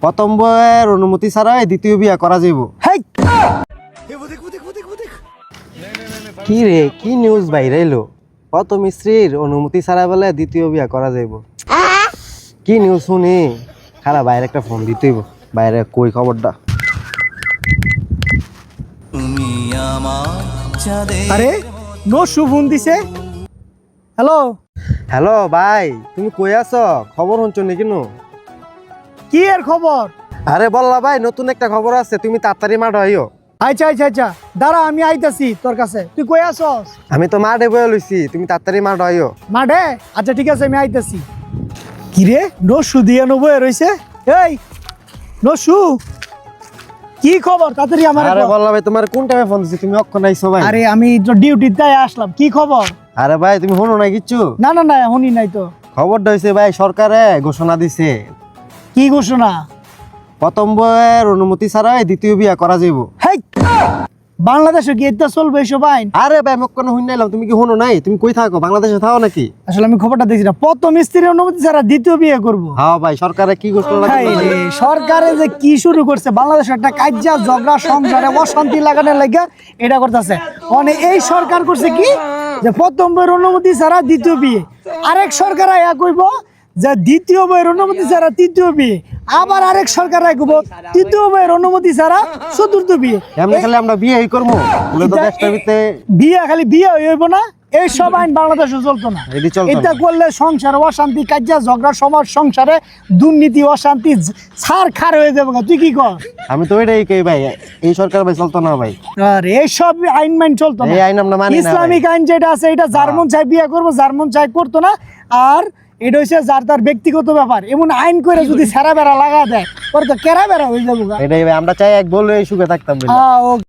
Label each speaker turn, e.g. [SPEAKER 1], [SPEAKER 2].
[SPEAKER 1] প্রথম বইয়ের অনুমতি ছাড়া দ্বিতীয় বিয়া করা যাইব। কি রে, কি নিউজ বাইরে এলো? প্রথম স্ত্রীর অনুমতি ছাড়া বলে দ্বিতীয় বিয়া করা যাইব। কি নিউজ শুনি? খারা বাইরে একটা ফোন দিতেইব, বাইরে কই খবরটা।
[SPEAKER 2] আরে নসু ফোন দিছে। হ্যালো
[SPEAKER 1] হ্যালো ভাই, তুমি কই আছো? খবর শুনছো নাকি?
[SPEAKER 2] কি এর খবর?
[SPEAKER 1] আরে বললা ভাই, নতুন একটা খবর আছে, তুমি তাড়াতাড়ি মাঠ আইও।
[SPEAKER 2] আচ্ছা দাঁড়া, আমি আইতাছি তোর কাছে। তুই কই আছস?
[SPEAKER 1] আমি তো মাঠে বয়ে লইছি, তুমি তাড়াতাড়ি মাঠ আইও।
[SPEAKER 2] মাঠে? আচ্ছা ঠিক আছে, আমি আইতাছি। কি রে, নসু দিয়ে নবয়ে রইছে। এই নসু, কি খবর? তাড়াতাড়ি আমার।
[SPEAKER 1] আরে বললা ভাই, তোমার কোন টাইমে ফোন দিছি, তুমি অক্ষণ আইছো ভাই?
[SPEAKER 2] আরে আমি তো ডিউটিতে আসলাম। কি খবর?
[SPEAKER 1] আরে ভাই, তুমি শুনো না কিচ্ছু?
[SPEAKER 2] না শুনি নাই তো।
[SPEAKER 1] খবরটা হইছে ভাই, সরকারে ঘোষণা দিছে
[SPEAKER 2] কি ঘোষণা?
[SPEAKER 1] প্রথম বইয়ের অনুমতি ছাড়া দ্বিতীয় বিয়া করা যাইব।
[SPEAKER 2] হেই, বাংলাদেশে কি এটা চলবে এসব আইন?
[SPEAKER 1] আরে ভাই, মোক কোনো শুন নাইলাম, তুমি কি শুনো নাই? তুমি কই থাকো? বাংলাদেশে থাকো নাকি?
[SPEAKER 2] আসলে আমি খবরটা দেখছি না। প্রথম স্ত্রীর অনুমতি ছাড়া দ্বিতীয় বিয়ে করবো?
[SPEAKER 1] হ্যাঁ ভাই, সরকারে কি ঘোষণা
[SPEAKER 2] হাই
[SPEAKER 1] দিছে?
[SPEAKER 2] রে, সরকারে যে কি শুরু করছে, বাংলাদেশে একটা কাজ্যা ঝগড়া সংসারে অশান্তি লাগানোর লাগে এটা করতেছে। মানে এই সরকার করছে কি, যে প্রথম বইয়ের অনুমতি ছাড়া দ্বিতীয় বিয়ে। আরেক সরকার আয়া কইব যে দ্বিতীয় বইয়ের অনুমতি ছাড়া তৃতীয় বিয়ে। আবার আরেক সরকার আয়া কইব তৃতীয় বইয়ের অনুমতি ছাড়া চতুর্থ বিয়ে।
[SPEAKER 1] এমনি খালি আমরা বিয়েই করবো? বলে তো দেশটার ভিতরে
[SPEAKER 2] বিয়ে খালি বিয়ে হইব না, এই সব আইন বাংলাদেশে চলতো না।
[SPEAKER 1] এটি চলতো না।
[SPEAKER 2] এটা করলে সংসারে অশান্তি, কাজ্যা ঝগড়া, সমাজ সংসারে দুর্নীতি, অশান্তি ছাড় খার হয়ে যাবে। তুই কি কর?
[SPEAKER 1] আমি তো এটাই কই ভাই, এই সরকার ভাই চলতো না ভাই।
[SPEAKER 2] আর এইসব আইন মাইন চলতো না।
[SPEAKER 1] এই আইন আমরা মানি না ভাই।
[SPEAKER 2] ইসলামিক আইন যেটা আছে, এটা যার মন চাই বিয়ে করবো, যার মন চাই করতো না। আর এটা হচ্ছে যার তার ব্যক্তিগত ব্যাপার। এমন আইন করে যদি সেরা বেড়া লাগা দেয়, ওর তো কেরা বেড়া হয়ে যাবো।
[SPEAKER 1] এটাই ভাই, আমরা চাই এক বলে এই সুখে থাকতাম।
[SPEAKER 2] ও